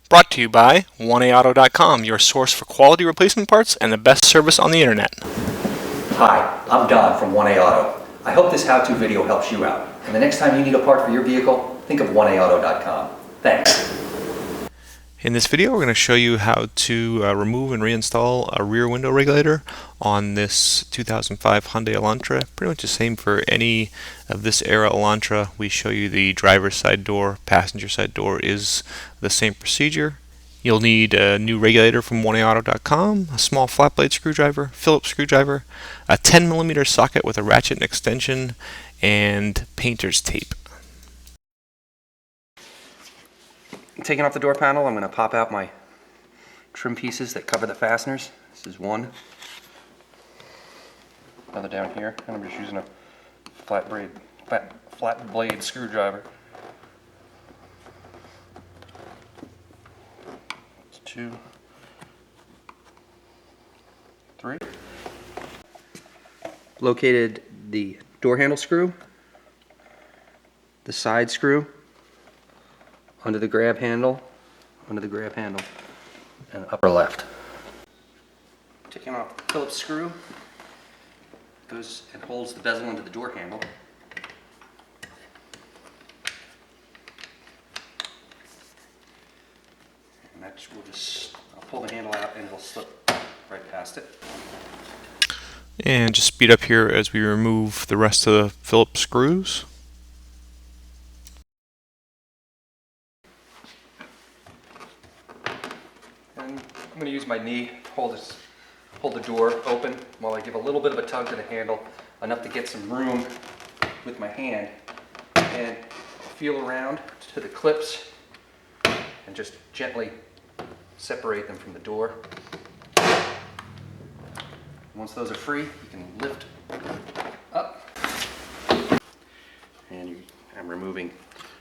Brought to you by 1AAuto.com, your source for quality replacement parts and the best service on the internet. Hi, I'm Don from 1A Auto. I hope this how-to video helps you out. And the next time you need a part for your vehicle, think of 1AAuto.com. Thanks. In this video, we're going to show you how to remove and reinstall a rear window regulator on this 2005 Hyundai Elantra. Pretty much the same for any of this era Elantra. We show you the driver's side door, passenger side door is the same procedure. You'll need a new regulator from 1AAuto.com, a small flat blade screwdriver, Phillips screwdriver, a 10mm socket with a ratchet and extension, and painter's tape. Taking off the door panel, I'm going to pop out my trim pieces that cover the fasteners. This is one. Another down here, and I'm just using a flat blade screwdriver. It's 2, 3. Located the door handle screw, the side screw, under the grab handle, and upper left. Taking off the Phillips screw, goes and holds the bezel into the door handle. And that's, I'll pull the handle out and it'll slip right past it. And just speed up here as we remove the rest of the Phillips screws. I'm going to use my knee to hold the door open while I give a little bit of a tug to the handle, enough to get some room with my hand, and feel around to the clips and just gently separate them from the door. Once those are free, you can lift up, and I'm removing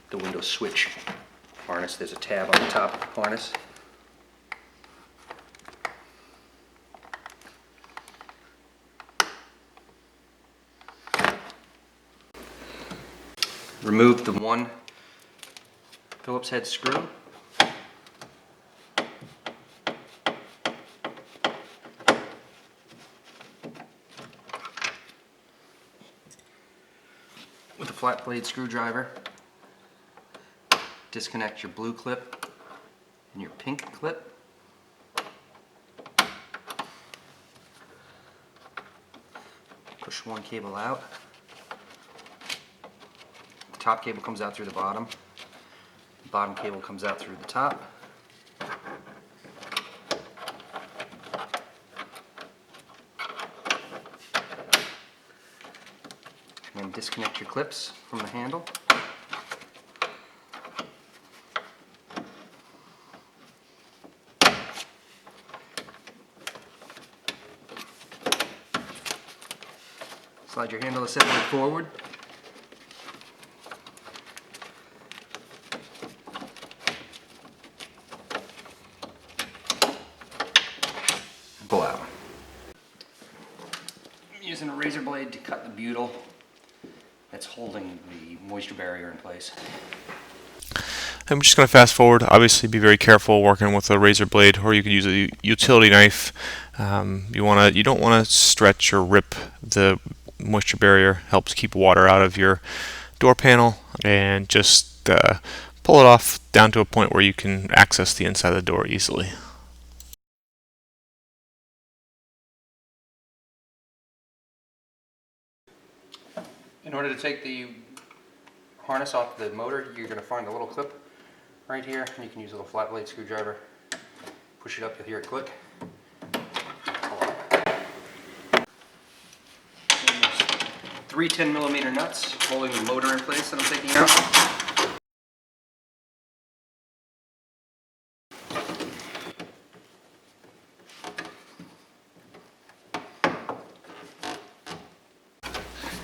the window switch harness. There's a tab on the top harness. Remove the one Phillips head screw. With a flat blade screwdriver, disconnect your blue clip and your pink clip. Push one cable out. Top cable comes out through the bottom. The bottom cable comes out through the top. And then disconnect your clips from the handle. Slide your handle assembly forward. Pull out. I'm using a razor blade to cut the butyl that's holding the moisture barrier in place. I'm just going to fast forward. Obviously, be very careful working with a razor blade, or you could use a utility knife. You don't want to stretch or rip the moisture barrier. Helps keep water out of your door panel, and just pull it off down to a point where you can access the inside of the door easily. In order to take the harness off the motor, you're going to find a little clip right here, and you can use a little flat blade screwdriver. Push it up, you'll hear it click. Pull out. And there's 3 10mm nuts holding the motor in place that I'm taking out.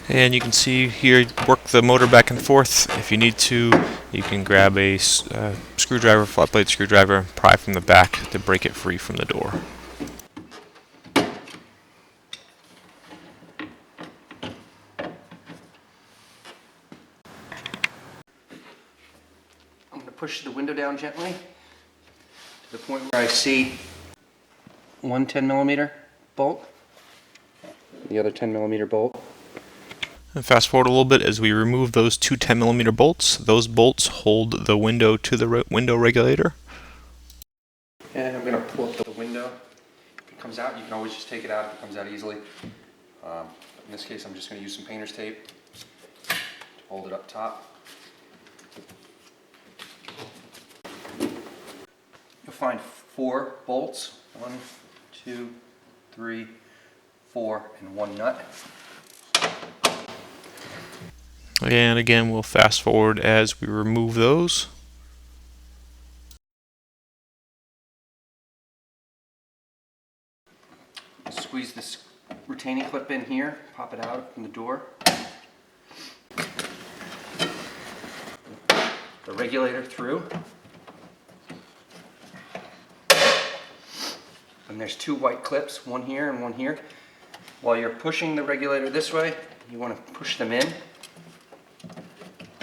And you can see here, work the motor back and forth. If you need to, you can grab a screwdriver, flat blade screwdriver, and pry from the back to break it free from the door. I'm going to push the window down gently the point where I see one 10mm bolt, the other 10mm bolt. And fast forward a little bit as we remove those two 10mm bolts. Those bolts hold the window to the window regulator. And I'm going to pull up the window. If it comes out, you can always just take it out if it comes out easily. In this case, I'm just going to use some painter's tape to hold it up top. You'll find 4 bolts. 1, 2, 3, 4, and 1 nut. And again, we'll fast forward as we remove those. Squeeze this retaining clip in here, pop it out from the door. The regulator through. And there's 2 white clips, one here and one here. While you're pushing the regulator this way, you want to push them in.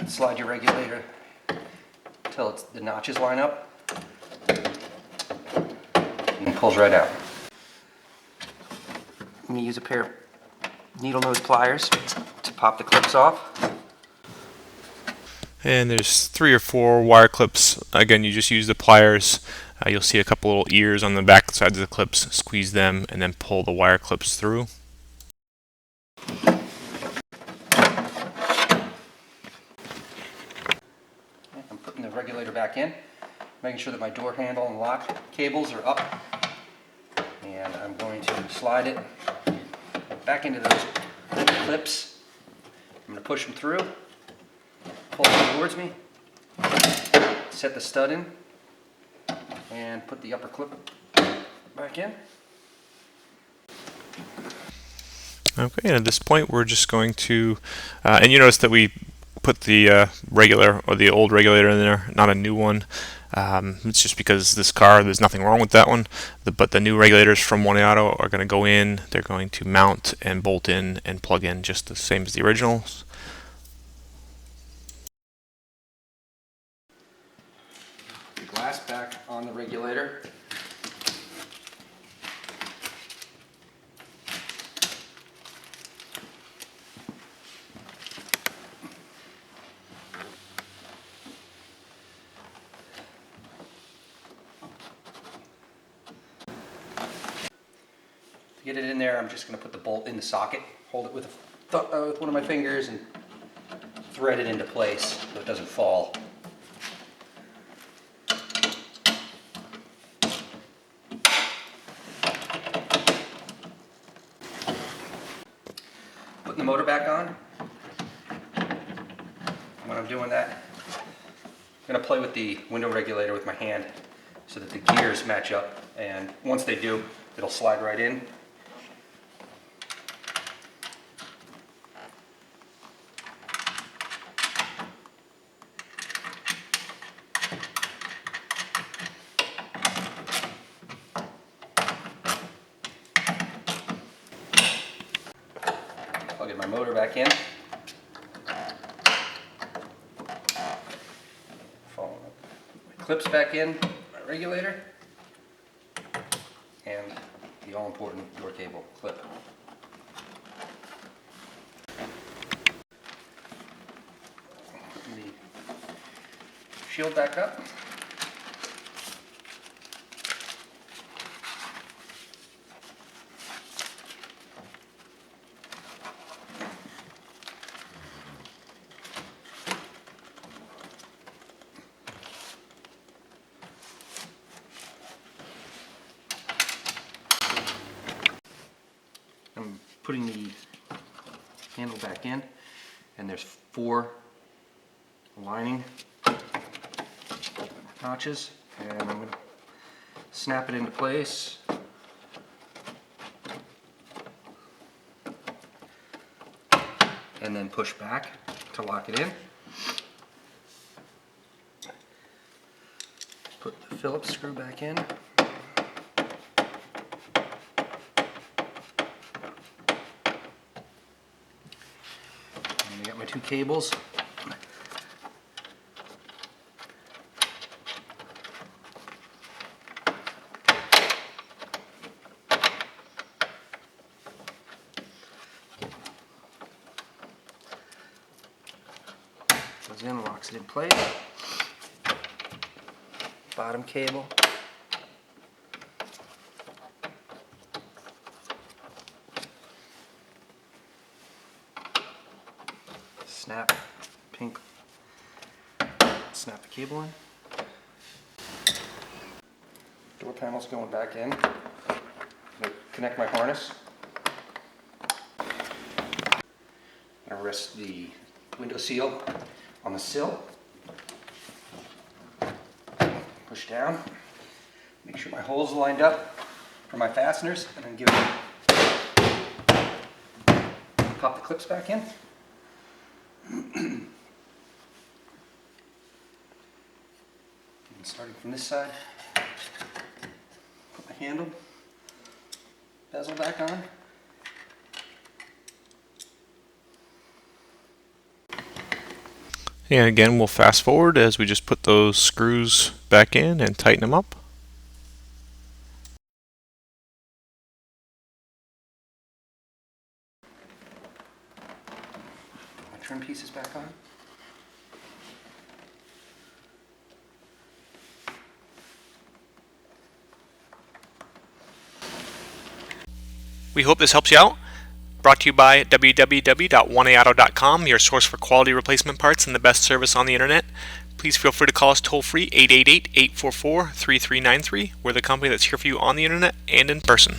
Slide your regulator until the notches line up. And it pulls right out. I'm going to use a pair of needle nose pliers to pop the clips off. And there's 3 or 4 wire clips. Again, you just use the pliers. You'll see a couple little ears on the back sides of the clips. Squeeze them and then pull the wire clips through. I'm putting the regulator back in, making sure that my door handle and lock cables are up. And I'm going to slide it back into those clips. I'm going to push them through, pull them towards me, set the stud in, and put the upper clip back in. Okay, and at this point we're just going to, and you notice that we put the regular or the old regulator in there, not a new one. It's just because this car, there's nothing wrong with that one, but the new regulators from 1A Auto are going to go in, they're going to mount and bolt in and plug in just the same as the originals. The glass back on the regulator. To get it in there, I'm just going to put the bolt in the socket, hold it with one of my fingers, and thread it into place so it doesn't fall. Putting the motor back on. When I'm doing that, I'm going to play with the window regulator with my hand so that the gears match up, and once they do, it'll slide right in. Plug my motor back in. Following up my clips back in, my regulator, and the all-important door cable clip. Putting the shield back up. I'm putting the handle back in, and there's 4 lining notches, and I'm going to snap it into place. And then push back to lock it in. Put the Phillips screw back in. And I got my 2 cables. Locks it in place. Bottom cable. Snap, pink. Snap the cable in. Door panel's going back in. I'm gonna connect my harness. I'm gonna rest the window seal on the sill. Push down. Make sure my holes are lined up for my fasteners, and then give it. Pop the clips back in. And starting from this side, put my handle, bezel back on. And again, we'll fast forward as we just put those screws back in and tighten them up. My trim pieces back on. We hope this helps you out. Brought to you by www.oneauto.com, your source for quality replacement parts and the best service on the internet. Please feel free to call us toll free 888-844-3393. We're the company that's here for you on the internet and in person.